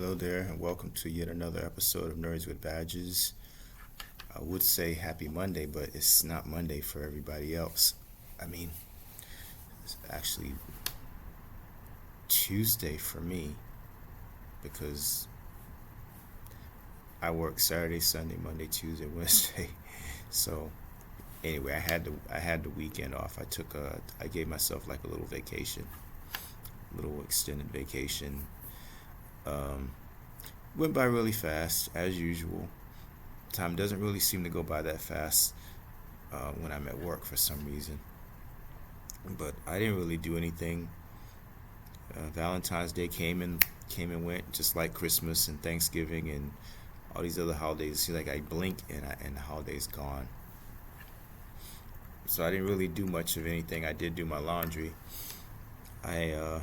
Hello there, and welcome to yet another episode of Nerds with Badges. I would say happy Monday, but it's not Monday for everybody else. I mean, it's actually Tuesday for me because I work Saturday, Sunday, Monday, Tuesday, Wednesday. So anyway, I had the weekend off. I gave myself like a little vacation, little extended vacation. Um, Went by really fast as usual. Time doesn't really seem to go by that fast when I'm at work for some reason. But I didn't really do anything. Valentine's Day came and went, just like Christmas and Thanksgiving and all these other holidays. It seems like I blink and the holiday's gone. So I didn't really do much of anything. I did do my laundry. I uh,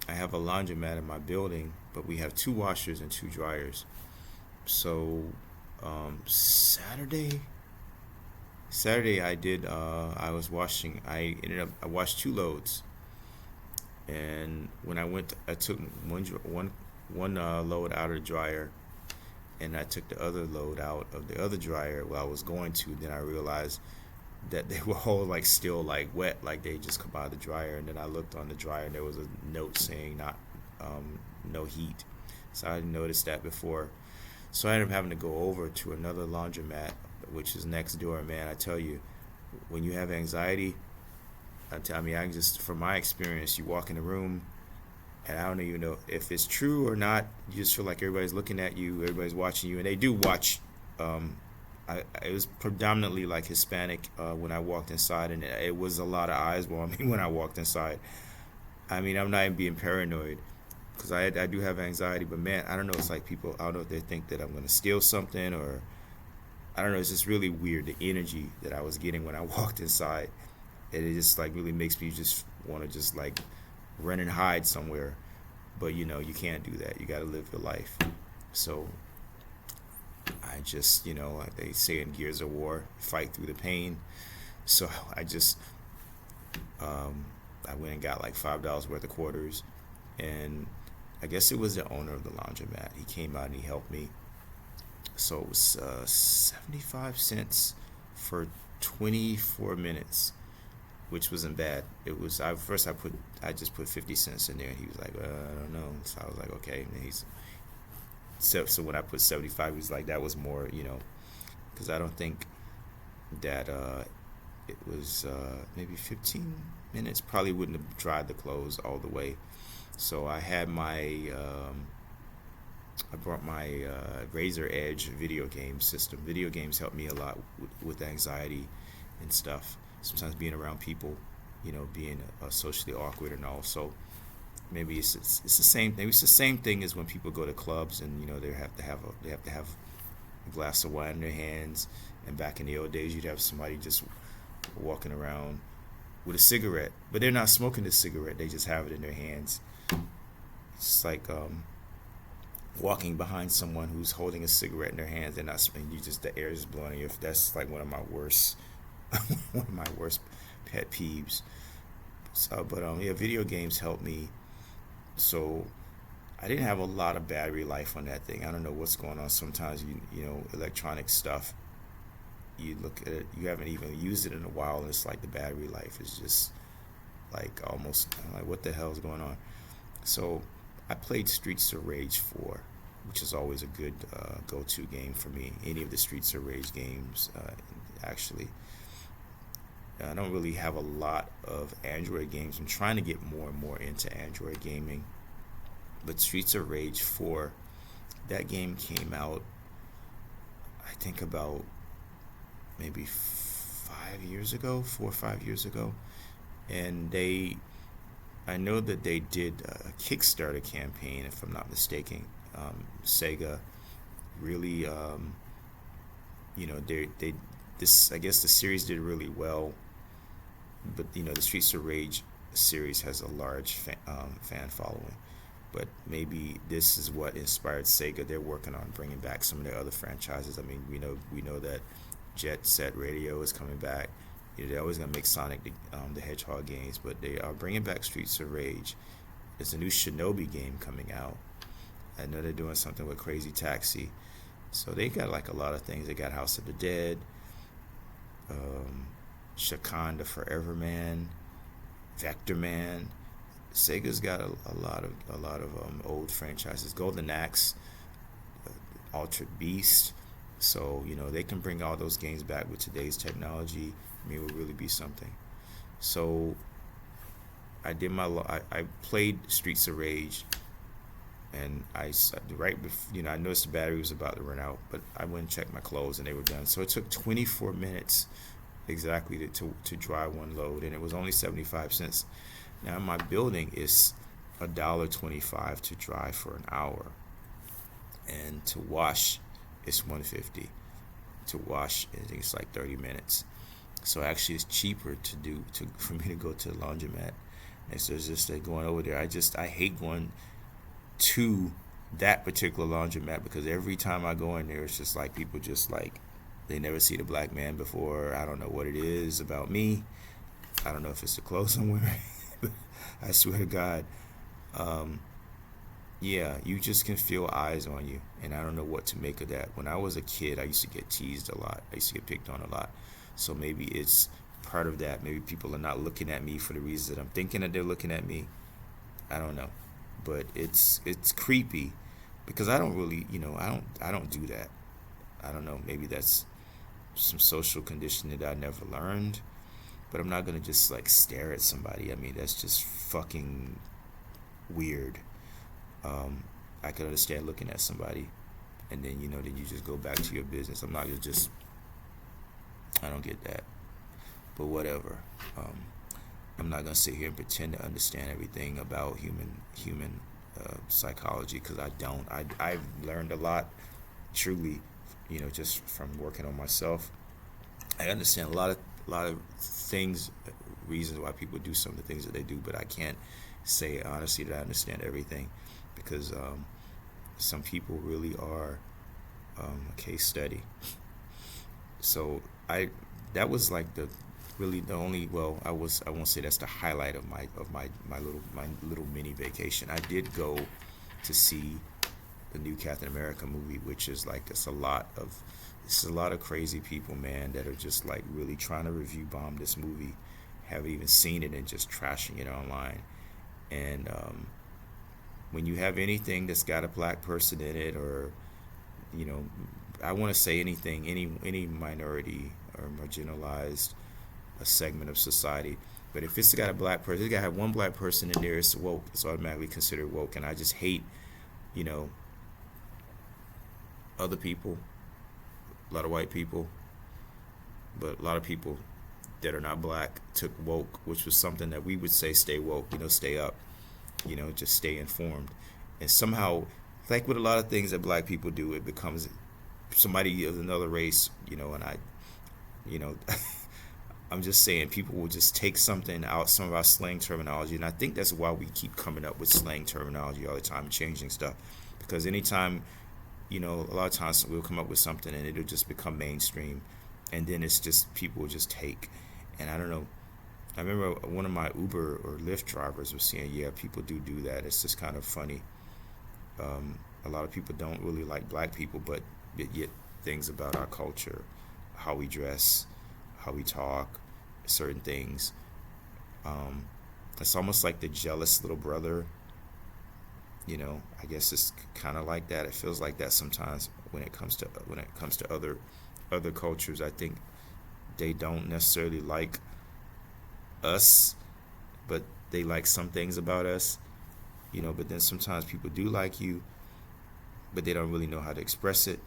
I have a laundromat in my building, but we have two washers and two dryers. So Saturday I did. I was washing. I washed two loads, and when I went, I took one load out of the dryer, and I took the other load out of the other dryer. While I was going to, then I realized that they were all like still like wet, like they just come out of the dryer. And then I looked on the dryer, and there was a note saying not no heat. So I didn't notice that before. So I ended up having to go over to another laundromat, which is next door. Man, I tell you, when you have anxiety, I mean, I just from my experience, you walk in the room, and I don't even know if it's true or not. You just feel like everybody's looking at you, everybody's watching you, and they do watch. It was predominantly like Hispanic when I walked inside, and it was a lot of eyes on me when I walked inside. I mean, I'm not even being paranoid because I do have anxiety, but man, I don't know. It's like people, I don't know if they think that I'm going to steal something or I don't know. It's just really weird the energy that I was getting when I walked inside. And it just like really makes me just want to just like run and hide somewhere. But you can't do that. You got to live your life. So I just, like they say in Gears of War, fight through the pain. So I just, I went and got like $5 worth of quarters, and I guess it was the owner of the laundromat. He came out and he helped me. So it was 75 cents for 24 minutes, which wasn't bad. It was I just put 50 cents in there, and he was like, I don't know. So I was like, okay. And so when I put 75, he was like, that was more, because I don't think that it was maybe 15 minutes. Probably wouldn't have dried the clothes all the way. So I brought my Razor Edge video game system. Video games help me a lot with anxiety and stuff. Sometimes being around people, being socially awkward and all. So maybe it's the same. Maybe it's the same thing as when people go to clubs and they have to have a glass of wine in their hands. And back in the old days, you'd have somebody just walking around with a cigarette, but they're not smoking the cigarette. They just have it in their hands. It's like walking behind someone who's holding a cigarette in their hands. They're not, and the air is blowing you. That's like one of my worst, one of my worst pet peeves. So, but yeah, video games help me. So I didn't have a lot of battery life on that thing. I don't know what's going on. Sometimes electronic stuff. You look at it, you haven't even used it in a while, and it's like the battery life is just like almost I'm like, what the hell is going on? So I played Streets of Rage 4, which is always a good go-to game for me. Any of the Streets of Rage games, actually. I don't really have a lot of Android games. I'm trying to get more and more into Android gaming. But Streets of Rage 4, that game came out, I think about maybe 4 or 5 years ago. And I know that they did a Kickstarter campaign, if I'm not mistaken. Sega really, I guess the series did really well, but the Streets of Rage series has a large fan following. But maybe this is what inspired Sega. They're working on bringing back some of their other franchises. I mean, we know that Jet Set Radio is coming back. They're always gonna make Sonic the Hedgehog games, but they are bringing back Streets of Rage. There's a new Shinobi game coming out, I know they're doing something with Crazy Taxi. So they got like a lot of things. They got House of the Dead, um, Shakan the Forever Man, Vector Man. Sega's got a lot of old franchises. Golden Axe, Altered Beast. So they can bring all those games back with today's technology. I mean, it would really be something. So I played Streets of Rage, and I noticed the battery was about to run out, but I went and checked my clothes and they were done. So it took 24 minutes exactly to dry one load, and it was only 75 cents. Now my building is $1.25 to dry for an hour, and to wash it's 150. To wash, I think it's like 30 minutes. So actually, it's cheaper for me to go to the laundromat. And so it's just like going over there. I hate going to that particular laundromat because every time I go in there, it's just like people just like they never see the black man before. I don't know what it is about me. I don't know if it's the clothes I'm wearing. But I swear to God, yeah, you just can feel eyes on you, and I don't know what to make of that. When I was a kid, I used to get teased a lot. I used to get picked on a lot. So maybe it's part of that. Maybe people are not looking at me for the reasons that I'm thinking that they're looking at me. I don't know, but it's creepy because I don't really, I don't do that. I don't know. Maybe that's some social conditioning that I never learned, but I'm not gonna just like stare at somebody. I mean, that's just fucking weird. I can understand looking at somebody, and then then you just go back to your business. I'm not just. I don't get that, but whatever. I'm not gonna sit here and pretend to understand everything about human psychology because I don't. I've learned a lot, truly, just from working on myself. I understand a lot of things, reasons why people do some of the things that they do, but I can't say honestly that I understand everything because some people really are a case study. So that was like the only, well, I won't say that's the highlight of my little mini vacation. I did go to see the new Captain America movie, which is like it's a lot of crazy people, man, that are just like really trying to review bomb this movie, haven't even seen it and just trashing it online. And when you have anything that's got a black person in it, or I want to say anything, any minority or marginalized a segment of society, but if it's got a black person, it's got to have one black person in there, it's woke. It's automatically considered woke, and I just hate, other people, a lot of white people, but a lot of people that are not black took woke, which was something that we would say stay woke, stay up, just stay informed. And somehow, like with a lot of things that black people do, it becomes somebody of another race, and I'm just saying people will just take something out, some of our slang terminology, and I think that's why we keep coming up with slang terminology all the time, changing stuff, because anytime, a lot of times we'll come up with something and it'll just become mainstream, and then it's just people will just take, and I don't know. I remember one of my Uber or Lyft drivers was saying, yeah, people do that. It's just kind of funny. A lot of people don't really like black people, but yet things about our culture, how we dress, how we talk, certain things. It's almost like the jealous little brother. I guess it's kind of like that. It feels like that sometimes when it comes to other cultures. I think they don't necessarily like us, but they like some things about us. But then sometimes people do like you, but they don't really know how to express it,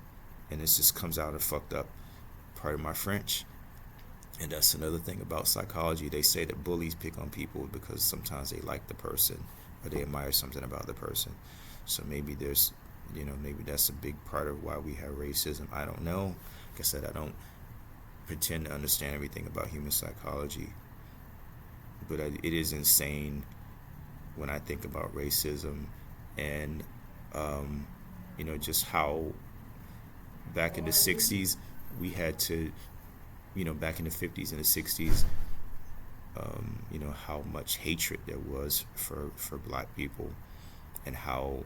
and this just comes out and fucked up. Part of my French. And that's another thing about psychology. They say that bullies pick on people because sometimes they like the person or they admire something about the person. So maybe maybe that's a big part of why we have racism. I don't know. Like I said, I don't pretend to understand everything about human psychology, but it is insane when I think about racism and just how back in the 60s we had to, back in the 50s and the 60s, how much hatred there was for black people, and how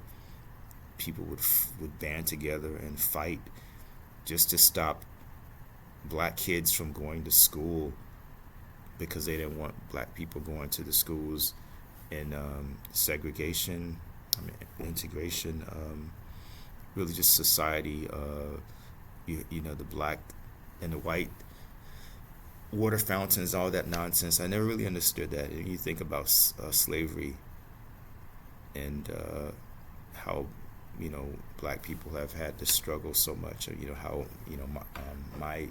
people would band together and fight just to stop black kids from going to school because they didn't want black people going to the schools. And segregation, integration, really just society, the black and the white water fountains, all that nonsense. I never really understood that. And you think about slavery and how black people have had to struggle so much. How my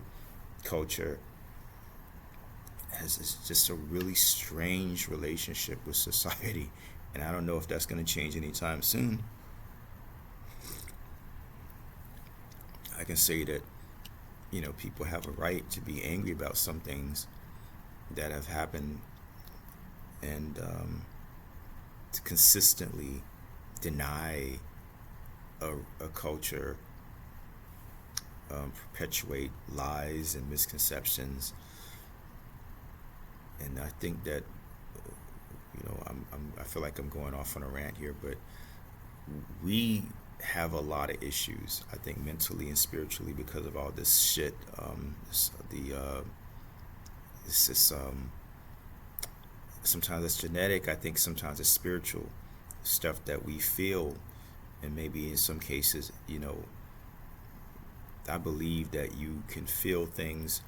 culture has just a really strange relationship with society, and I don't know if that's going to change anytime soon. I can say that people have a right to be angry about some things that have happened, and to consistently deny a culture, perpetuate lies and misconceptions. And I think that I feel like I'm going off on a rant here, but we have a lot of issues, I think, mentally and spiritually because of all this shit. Sometimes it's genetic. I think sometimes it's spiritual stuff that we feel, and maybe in some cases, I believe that you can feel things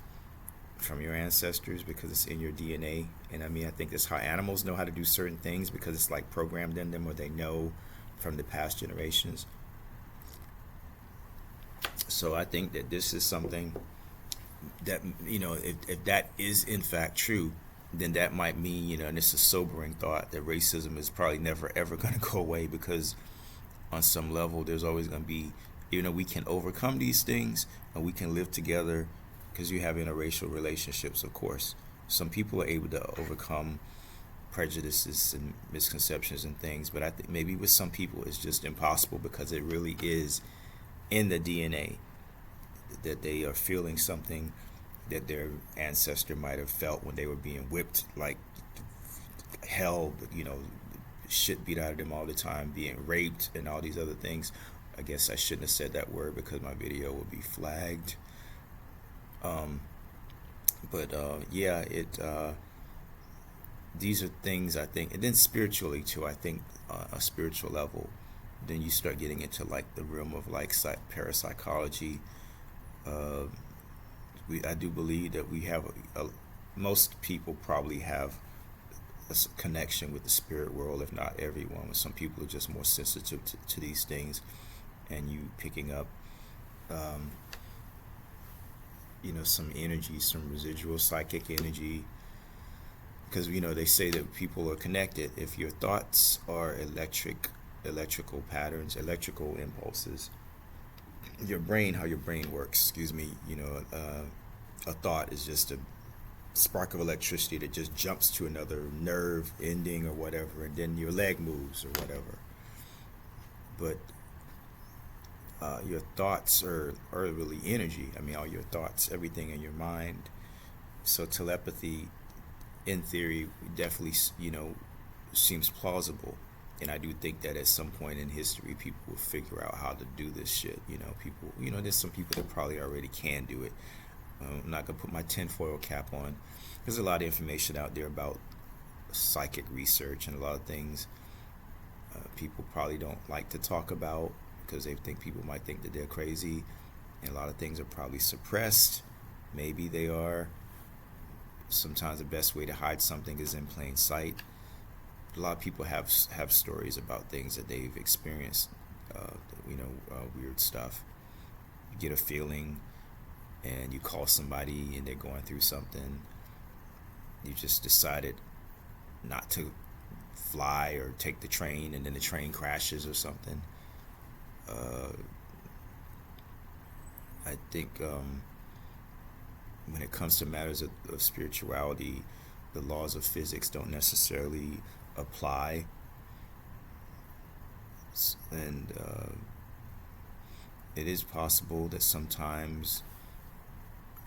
from your ancestors because it's in your DNA. And I think that's how animals know how to do certain things, because it's like programmed in them, or they know from the past generations. So I think that this is something that, if that is in fact true, then that might mean, and it's a sobering thought, that racism is probably never ever going to go away, because on some level there's always going to be, even though we can overcome these things and we can live together, because you have interracial relationships, of course. Some people are able to overcome prejudices and misconceptions and things, but I think maybe with some people it's just impossible, because it really is in the DNA that they are feeling something that their ancestor might have felt when they were being whipped like hell, shit beat out of them all the time, being raped and all these other things. I guess I shouldn't have said that word because my video would be flagged. These are things, I think. And then spiritually too, I think a spiritual level, then you start getting into like the realm of like parapsychology. I do believe that we have most people probably have a connection with the spirit world, if not everyone. Some people are just more sensitive to these things, and you picking up some energy, some residual psychic energy, because they say that people are connected. If your thoughts are electrical patterns, electrical impulses, your brain, how your brain works, a thought is just a spark of electricity that just jumps to another nerve ending or whatever, and then your leg moves or whatever. But your thoughts are really energy. All your thoughts, everything in your mind. So telepathy, in theory, definitely, seems plausible. And I do think that at some point in history, people will figure out how to do this shit. There's some people that probably already can do it. I'm not going to put my tinfoil cap on. There's a lot of information out there about psychic research and a lot of things people probably don't like to talk about, because they think people might think that they're crazy. And a lot of things are probably suppressed. Maybe they are. Sometimes the best way to hide something is in plain sight. A lot of people have stories about things that they've experienced, weird stuff. You get a feeling, and you call somebody, and they're going through something. You just decided not to fly or take the train, and then the train crashes or something. I think when it comes to matters of spirituality, the laws of physics don't necessarily apply, and it is possible that sometimes,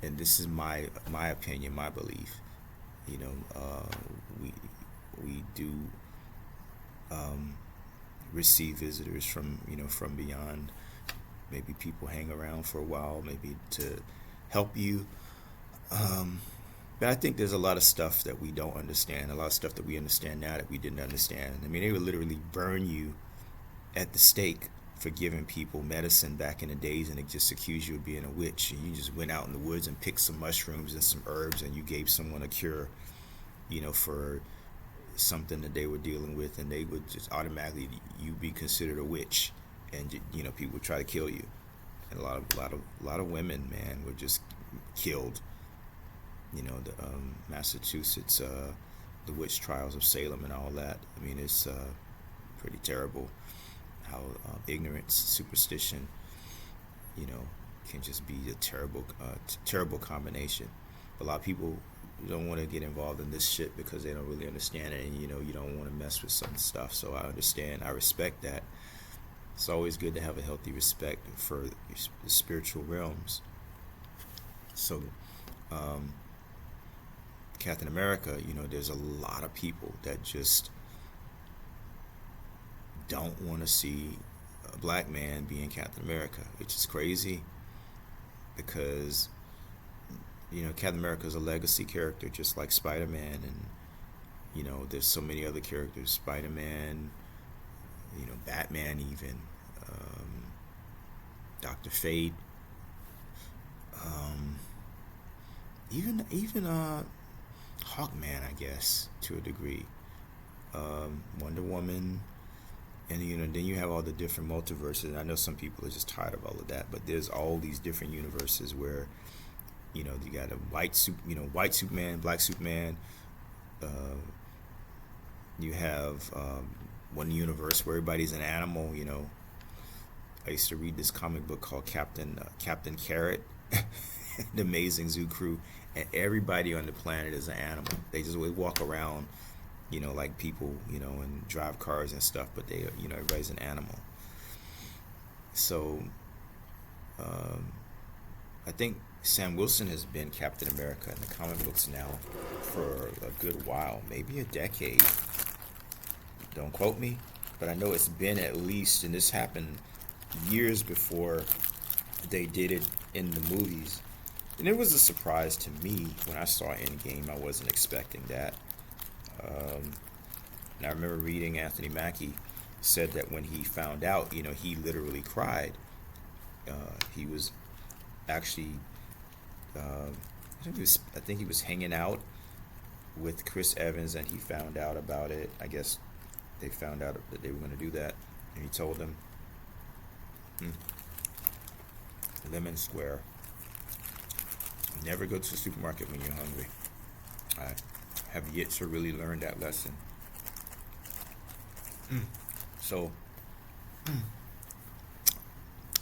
and this is my opinion, my belief, we do receive visitors from, from beyond. Maybe people hang around for a while, maybe to help you. Um, but I think there's a lot of stuff that we don't understand, a lot of stuff that we understand now that we didn't understand. I mean, they would literally burn you at the stake for giving people medicine back in the days, and they just accused you of being a witch. And you just went out in the woods and picked some mushrooms and some herbs, and you gave someone a cure, for something that they were dealing with, and they would just automatically you be considered a witch, and people would try to kill you. And a lot of women, man, were just killed. The Massachusetts, the witch trials of Salem and all that. I mean, it's pretty terrible how ignorance, superstition, you know, can just be a terrible combination. A lot of people don't want to get involved in this shit because they don't really understand it, and you don't want to mess with some stuff. So I understand, I respect that. It's always good to have a healthy respect for the spiritual realms. So, Captain America, there's a lot of people that just don't want to see a black man being Captain America, which is crazy because, Captain America is a legacy character just like Spider-Man, and, there's so many other characters, Spider-Man, Batman even, Dr. Fate, even Hawkman, I guess, to a degree, Wonder Woman, and then you have all the different multiverses. And I know some people are just tired of all of that, but there's all these different universes where you got a white Superman, black Superman. You have one universe where everybody's an animal. I used to read this comic book called Captain Carrot, the Amazing Zoo Crew, and everybody on the planet is an animal. They just walk around, like people, and drive cars and stuff, but they, everybody's an animal. So, I think Sam Wilson has been Captain America in the comic books now for a good while, maybe a decade. Don't quote me, but I know it's been at least, and this happened years before they did it in the movies. And it was a surprise to me when I saw Endgame. I wasn't expecting that. And I remember reading Anthony Mackie said that when he found out, he literally cried. He was actually, I think he was hanging out with Chris Evans, and he found out about it. I guess they found out that they were going to do that, and he told them, Lemon Square, never go to the supermarket when you're hungry. I have yet to really learn that lesson. So,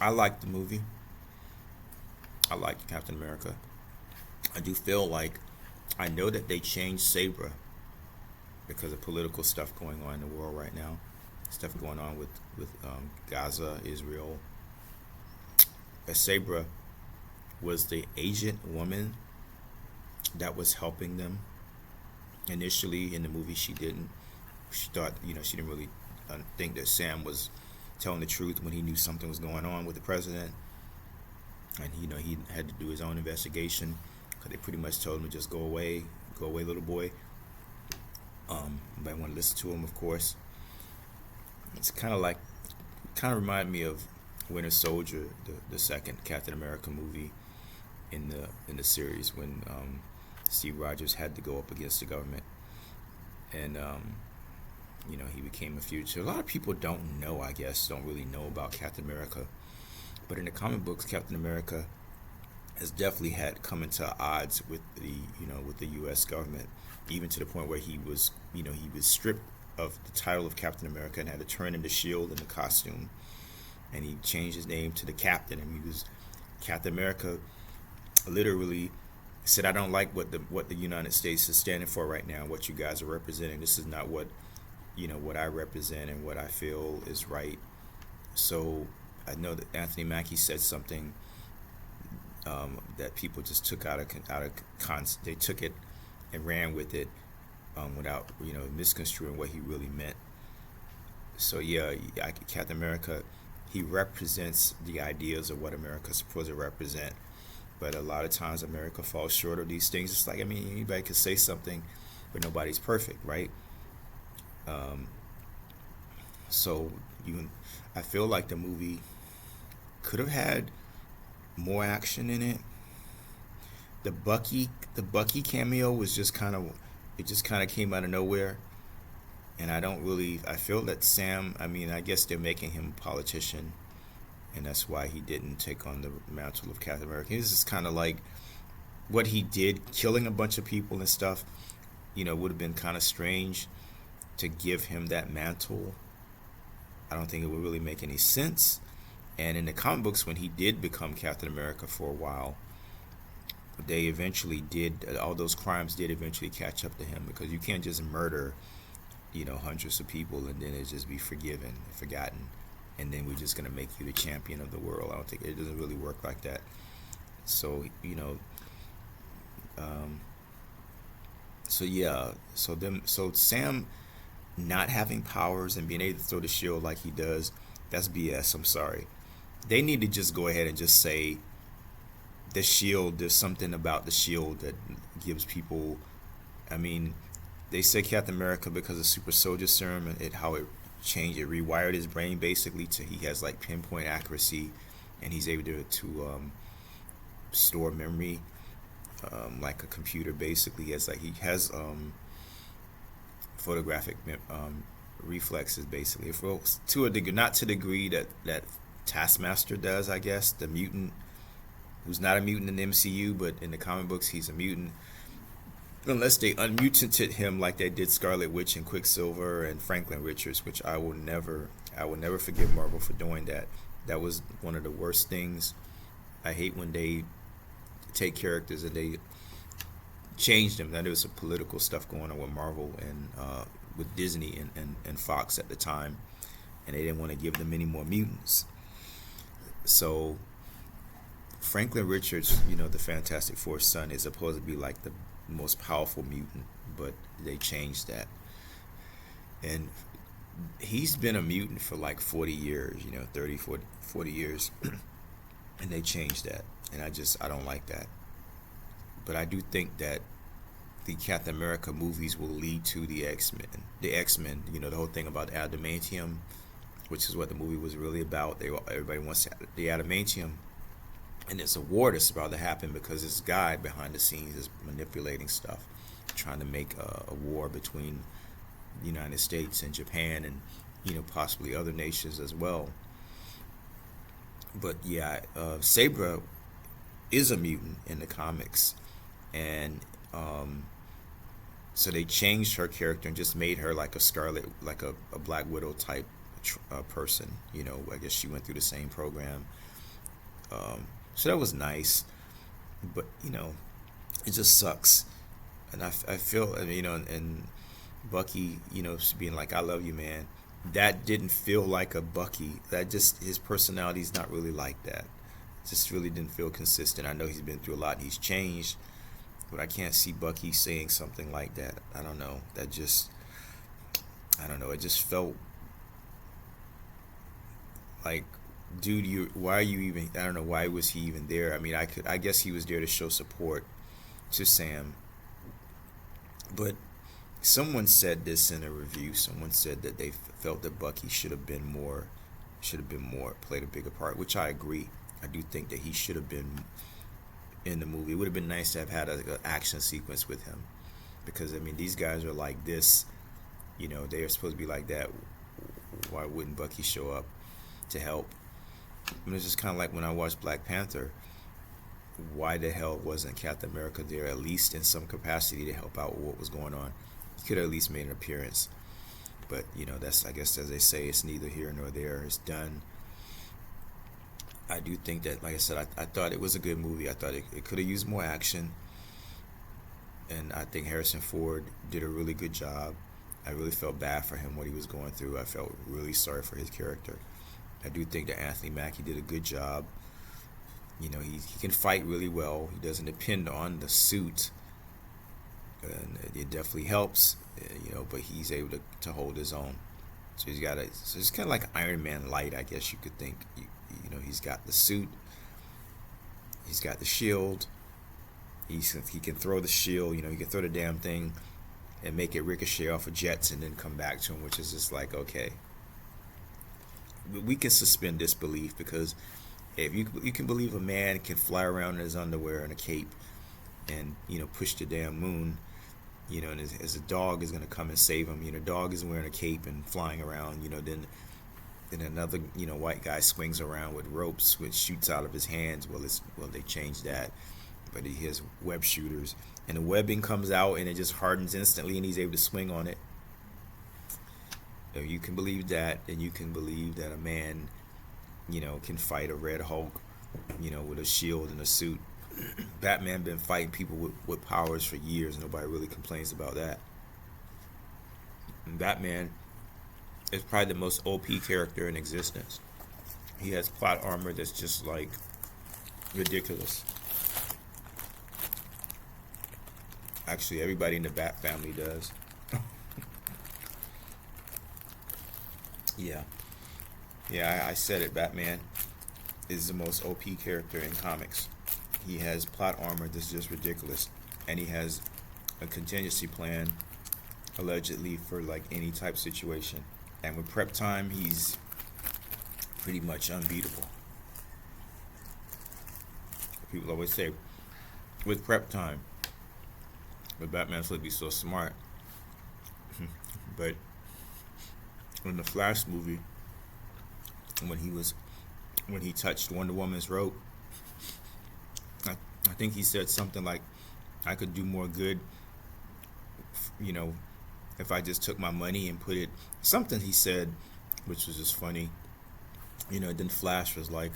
I like the movie. I like Captain America. I do feel like, I know that they changed Sabra because of political stuff going on in the world right now. Stuff going on with Gaza, Israel. Sabra was the agent woman that was helping them. Initially in the movie, she didn't. She thought, she didn't really think that Sam was telling the truth when he knew something was going on with the president. And, he had to do his own investigation because they pretty much told him to just go away, little boy. But I want to listen to him, of course. It's kind of reminded me of Winter Soldier, the second Captain America movie in the series, when Steve Rogers had to go up against the government, and he became a fugitive. A lot of people don't really know about Captain America, but in the comic books, Captain America has definitely had come into odds with the U.S. government, even to the point where he was stripped of the title of Captain America and had to turn into S.H.I.E.L.D. in the costume, and he changed his name to the Captain, and he was Captain America. Literally said, I don't like what the United States is standing for right now, what you guys are representing. This is not what I represent and what I feel is right. So I know that Anthony Mackie said something that people just took they took it and ran with it without misconstruing what he really meant. So yeah, Captain America, he represents the ideas of what America's supposed to represent. But a lot of times America falls short of these things. It's like, I mean, anybody could say something, but nobody's perfect, right? Um, so you, I feel like the movie could have had more action in it. The Bucky cameo was just kind of, it just kind of came out of nowhere. And I don't really, I feel that Sam, I mean, I guess they're making him a politician, and that's why he didn't take on the mantle of Captain America. It's just kind of like what he did, killing a bunch of people and stuff, would have been kind of strange to give him that mantle. I don't think it would really make any sense. And in the comic books, when he did become Captain America for a while, they eventually did, all those crimes did eventually catch up to him, because you can't just murder, hundreds of people and then it just be forgiven, forgotten, and then we're just gonna make you the champion of the world. I don't think it doesn't really work like that. So um, so yeah, so Sam not having powers and being able to throw the shield like he does, that's BS. I'm sorry. They need to just go ahead and just say the shield. There's something about the shield that gives people. I mean, they say Captain America because of Super Soldier Serum and how it changed, it rewired his brain basically to he has like pinpoint accuracy, and he's able to store memory, like a computer basically. He has photographic reflexes basically. Well, to a degree, not to the degree that Taskmaster does, I guess. The mutant, who's not a mutant in the MCU, but in the comic books he's a mutant. Unless they unmutanted him like they did Scarlet Witch and Quicksilver and Franklin Richards, which I will never forgive Marvel for doing that. That was one of the worst things. I hate when they take characters and they change them. Now there was some political stuff going on with Marvel and with Disney and Fox at the time, and they didn't want to give them any more mutants. So Franklin Richards, the Fantastic Four's son, is supposed to be like the most powerful mutant, but they changed that. And he's been a mutant for like 40 years, 30, 40 years, and they changed that. And I don't like that. But I do think that the Captain America movies will lead to the X-Men. The X-Men, the whole thing about adamantium, which is what the movie was really about. Everybody wants the adamantium. And it's a war that's about to happen because this guy behind the scenes is manipulating stuff, trying to make a war between the United States and Japan and, possibly other nations as well. But yeah, Sabra is a mutant in the comics. And so they changed her character and just made her like a Scarlet, like a Black Widow type person. I guess she went through the same program. So that was nice, but it just sucks, and I feel, and Bucky, being like, "I love you, man." That didn't feel like a Bucky. That just, his personality is not really like that. Just really didn't feel consistent. I know he's been through a lot. He's changed, but I can't see Bucky saying something like that. I don't know. I don't know. It just felt like, dude, why are you even, I don't know, why was he even there? I mean, I guess he was there to show support to Sam. But someone said this in a review. Someone said that they felt that Bucky should have been more, played a bigger part, which I agree. I do think that he should have been in the movie. It would have been nice to have had an action sequence with him, because I mean, these guys are like this, they are supposed to be like that. Why wouldn't Bucky show up to help? I mean, it's just kind of like when I watched Black Panther. Why the hell wasn't Captain America there, at least in some capacity, to help out with what was going on? He could have at least made an appearance. But that's, I guess, as they say, it's neither here nor there. It's done. I do think that, like I said, I thought it was a good movie. I thought it could have used more action, and I think Harrison Ford did a really good job. I really felt bad for him, what he was going through. I felt really sorry for his character. I do think that Anthony Mackie did a good job. He can fight really well. He doesn't depend on the suit, and it definitely helps. But he's able to hold his own. So so it's kind of like Iron Man light, I guess you could think. You know, he's got the suit, he's got the shield. He can throw the shield. You know, he can throw the damn thing and make it ricochet off of jets and then come back to him, which is just like, okay, we can suspend disbelief, because if you can believe a man can fly around in his underwear and a cape and, you know, push the damn moon, you know, and as a dog is going to come and save him, you know, dog is wearing a cape and flying around, you know, then another, you know, white guy swings around with ropes which shoots out of his hands. Well, they changed that, but he has web shooters, and the webbing comes out and it just hardens instantly and he's able to swing on it. If you can believe that, then you can believe that a man, you know, can fight a Red Hulk, you know, with a shield and a suit. Batman been fighting people with powers for years. Nobody really complains about that. And Batman is probably the most OP character in existence. He has plot armor that's just like ridiculous. Actually, everybody in the Bat family does. Yeah. Yeah, I said it. Batman is the most OP character in comics. He has plot armor that's just ridiculous. And he has a contingency plan, allegedly, for like any type situation. And with prep time, he's pretty much unbeatable. People always say, with prep time, but Batman's supposed to be so smart. But in the Flash movie, when he touched Wonder Woman's rope, I think he said something like, I could do more good, you know, if I just took my money and put it, something he said, which was just funny. You know, then Flash was like,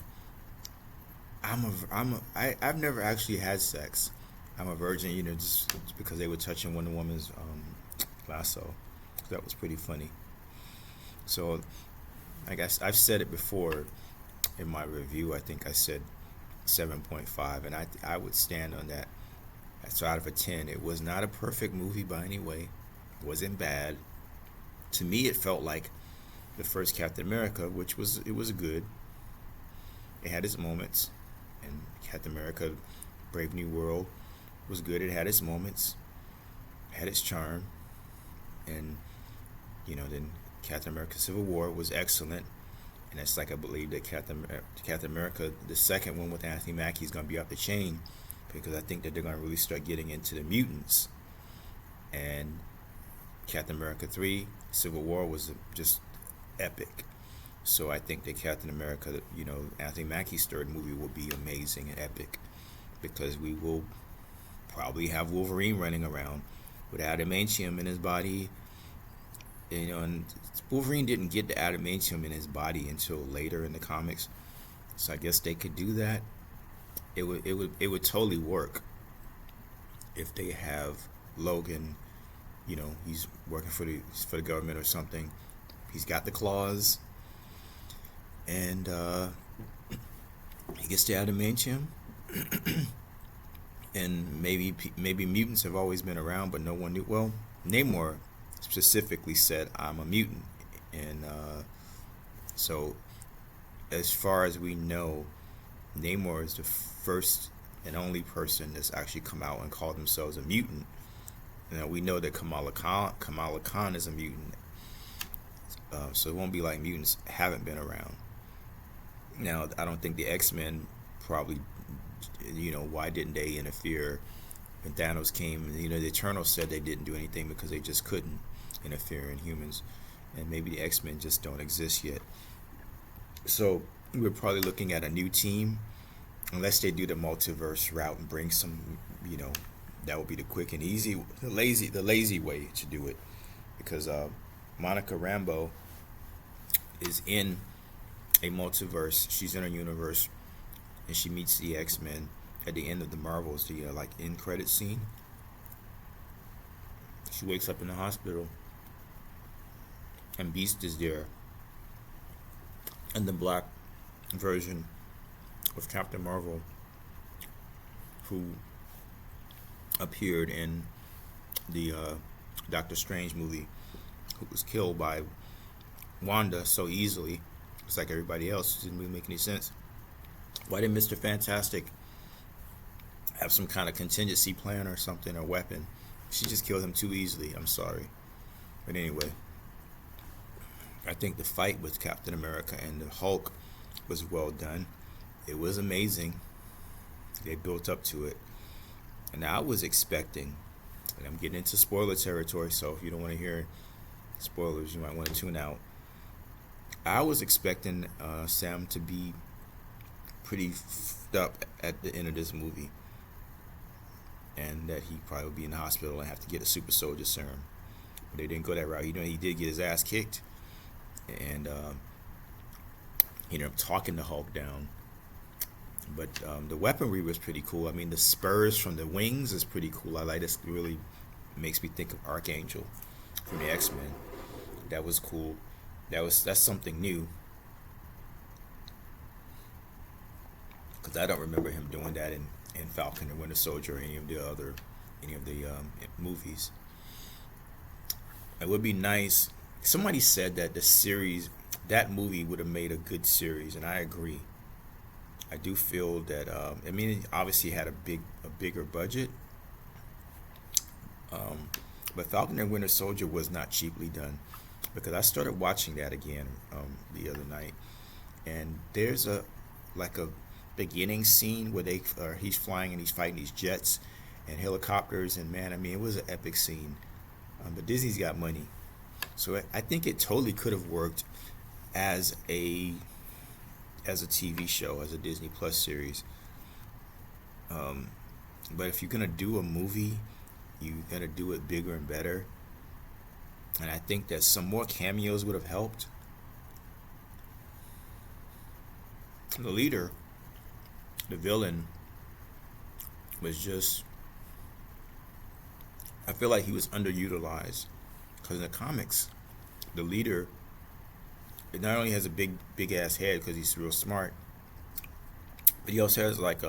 I've never actually had sex. I'm a virgin, you know, just because they were touching Wonder Woman's lasso. That was pretty funny. So, I guess I've said it before in my review. I think I said 7.5, and I would stand on that. So out of a 10, it was not a perfect movie by any way. It wasn't bad. To me, it felt like the first Captain America, which was good. It had its moments, and Captain America, Brave New World, was good. It had its moments, had its charm, and you know, then Captain America: Civil War was excellent, and it's like I believe that Captain America, the second one with Anthony Mackie, is going to be off the chain, because I think that they're going to really start getting into the mutants. And Captain America 3, Civil War, was just epic. So I think that Captain America, you know, Anthony Mackie's third movie will be amazing and epic, because we will probably have Wolverine running around with adamantium in his body. You know, and Wolverine didn't get the adamantium in his body until later in the comics, so I guess they could do that. It would totally work if they have Logan. You know, he's working for the government or something. He's got the claws, and he gets the adamantium. And maybe mutants have always been around, but no one knew. Well, Namor specifically said, I'm a mutant, and so as far as we know, Namor is the first and only person that's actually come out and called themselves a mutant. You know, we know that Kamala Khan is a mutant, so it won't be like mutants haven't been around. Now, I don't think the X-Men probably, you know, why didn't they interfere when Thanos came? You know, the Eternals said they didn't do anything because they just couldn't interfere in humans, and maybe the X-Men just don't exist yet. So we're probably looking at a new team, unless they do the multiverse route and bring some, you know, that would be the quick and easy, the lazy way to do it, because Monica Rambeau is in a multiverse. She's in a universe, and she meets the X-Men at the end of the Marvels, the like end credit scene. She wakes up in the hospital, and Beast is there, and the black version of Captain Marvel, who appeared in the Doctor Strange movie, who was killed by Wanda so easily, just like everybody else. It didn't really make any sense. Why didn't Mr. Fantastic have some kind of contingency plan or something or weapon? She just killed him too easily. I'm sorry. But anyway, I think the fight with Captain America and the Hulk was well done. It was amazing. They built up to it. And I was expecting, and I'm getting into spoiler territory, so if you don't want to hear spoilers, you might want to tune out. I was expecting Sam to be pretty f***ed up at the end of this movie, and that he'd probably be in the hospital and have to get a super soldier serum. But they didn't go that route. He did get his ass kicked, and he ended up talking the Hulk down. But the weaponry was pretty cool. I mean, the spurs from the wings is pretty cool. I like this. Really makes me think of Archangel from the X-Men. That was cool. That's something new, because I don't remember him doing that in Falcon and Winter Soldier or any of the movies. It would be nice. Somebody said that that movie would have made a good series, and I agree. I do feel that I mean, it obviously had a bigger budget, but Falcon and Winter Soldier was not cheaply done, because I started watching that again the other night, and there's a beginning scene where he's flying and he's fighting these jets and helicopters, and man, I mean, it was an epic scene. But Disney's got money, so I think it totally could have worked as a TV show, as a Disney Plus series. But if you're gonna do a movie, you gotta do it bigger and better. And I think that some more cameos would have helped. The leader, the villain, was just, I feel like he was underutilized, because in the comics, the leader, it not only has a big ass head because he's real smart, but he also has like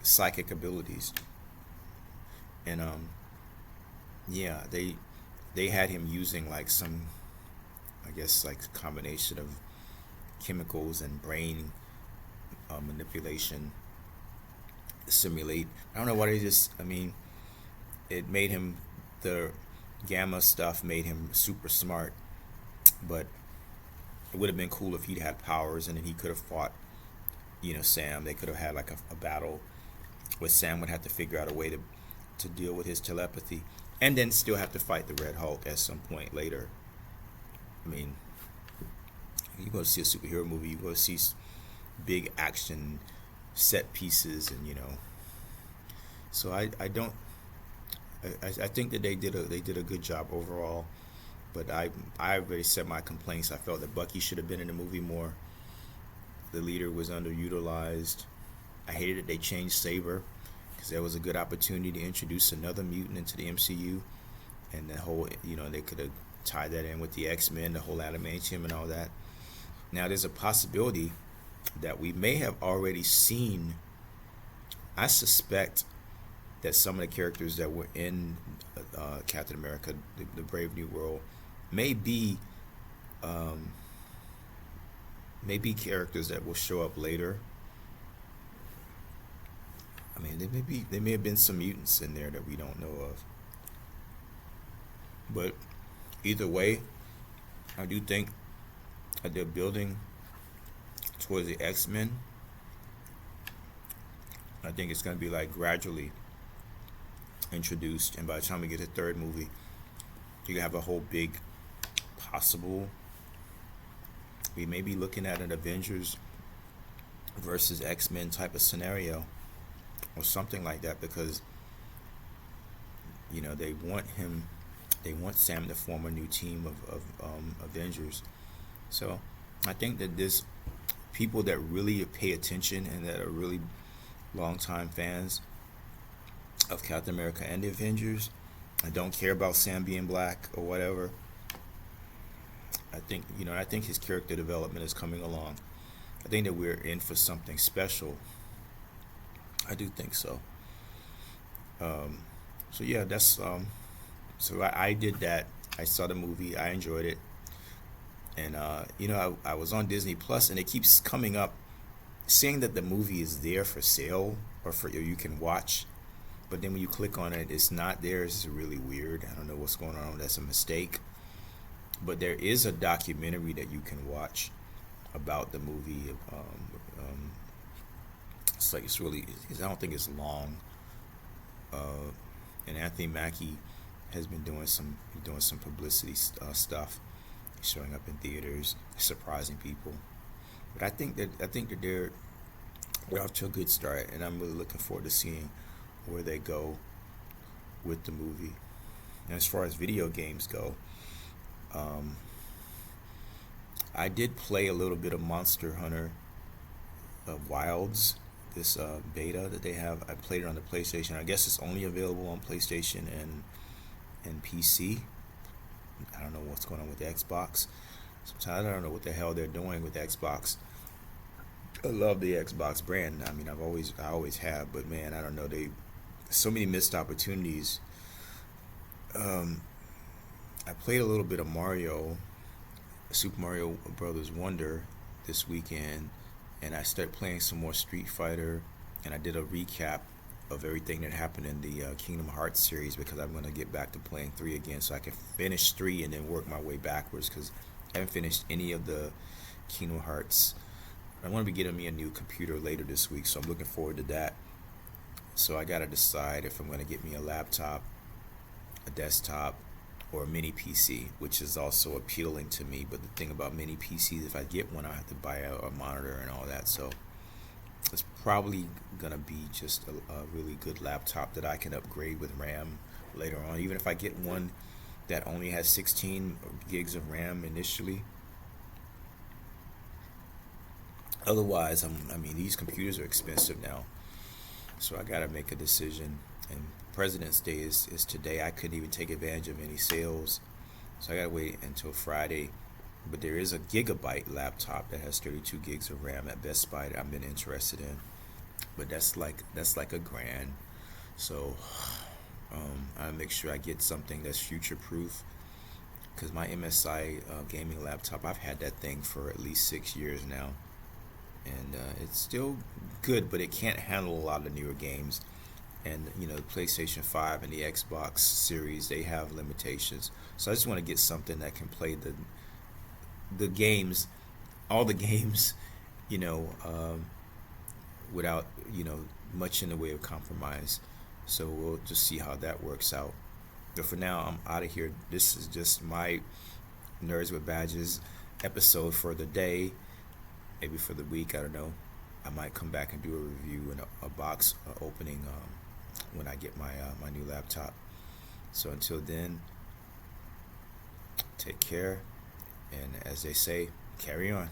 psychic abilities. And yeah, they had him using like some, I guess, like combination of chemicals and brain manipulation to simulate. I don't know why they just, I mean, it made him, the gamma stuff made him super smart, but it would have been cool if he'd had powers, and then he could have fought, Sam. They could have had like a battle where Sam would have to figure out a way to deal with his telepathy, and then still have to fight the Red Hulk at some point later. I mean, you go to see a superhero movie, you go to see big action set pieces, and so I think that they did a good job overall. But I already said my complaints. I felt that Bucky should have been in the movie more. The leader was underutilized. I hated that they changed Saber, because there was a good opportunity to introduce another mutant into the MCU, and the whole, they could have tied that in with the X-Men, the whole adamantium and all that. Now there's a possibility that we may have already seen. I suspect that some of the characters that were in Captain America, the Brave New World, may be characters that will show up later. I mean, there may have been some mutants in there that we don't know of. But either way, I do think that they're building towards the X-Men. I think it's going to be like gradually introduced, and by the time we get to the third movie, you can have a whole big possible, we may be looking at an Avengers versus X-Men type of scenario, or something like that, because they want Sam to form a new team of Avengers. So I think that there's people that really pay attention and that are really long-time fans of Captain America and the Avengers, I don't care about Sam being black or whatever. I think his character development is coming along. I think that we're in for something special. I do think so. So yeah, that's so I did that. I saw the movie. I enjoyed it, And I was on Disney Plus, and it keeps coming up saying that the movie is there for sale or you can watch. But then when you click on it, it's not there. It's really weird. I don't know what's going on. That's a mistake. But there is a documentary that you can watch about the movie. It's really. I don't think it's long. Uh, and Anthony Mackie has been doing some publicity stuff, showing up in theaters, surprising people. But I think that they're off to a good start, and I'm really looking forward to seeing where they go with the movie. And as far as video games go, um, I did play a little bit of Monster Hunter Wilds, this beta that they have. I played it on the PlayStation. I guess it's only available on PlayStation and PC. I don't know what's going on with the Xbox. Sometimes I don't know what the hell they're doing with Xbox. I love the Xbox brand. I mean, I always have, but man, I don't know. So many missed opportunities. Um, I played a little bit of Super Mario Brothers Wonder this weekend, and I started playing some more Street Fighter, and I did a recap of everything that happened in the Kingdom Hearts series because I'm gonna get back to playing three again, so I can finish three and then work my way backwards because I haven't finished any of the Kingdom Hearts. I'm gonna be getting me a new computer later this week, so I'm looking forward to that. So I gotta decide if I'm gonna get me a laptop, a desktop, or a mini PC, which is also appealing to me. But the thing about mini PCs, if I get one, I have to buy a monitor and all that. So it's probably gonna be just a really good laptop that I can upgrade with RAM later on. Even if I get one that only has 16 gigs of RAM initially. Otherwise, I mean, these computers are expensive now, so I gotta make a decision. And President's Day is today. I couldn't even take advantage of any sales, so I gotta wait until Friday. But there is a gigabyte laptop that has 32 gigs of RAM at Best Buy that I've been interested in. But that's like a grand. So I make sure I get something that's future proof. Because my MSI gaming laptop, I've had that thing for at least 6 years now, and it's still good, but it can't handle a lot of newer games. And the PlayStation 5 and the Xbox Series, they have limitations. So I just want to get something that can play the games, all the games, you know, um, without much in the way of compromise. So we'll just see how that works out. But for now, I'm out of here. This is just my Nerds with Badges episode for the day, maybe for the week. I don't know. I might come back and do a review and a box opening when I get my new laptop. So until then, take care, and as they say, carry on.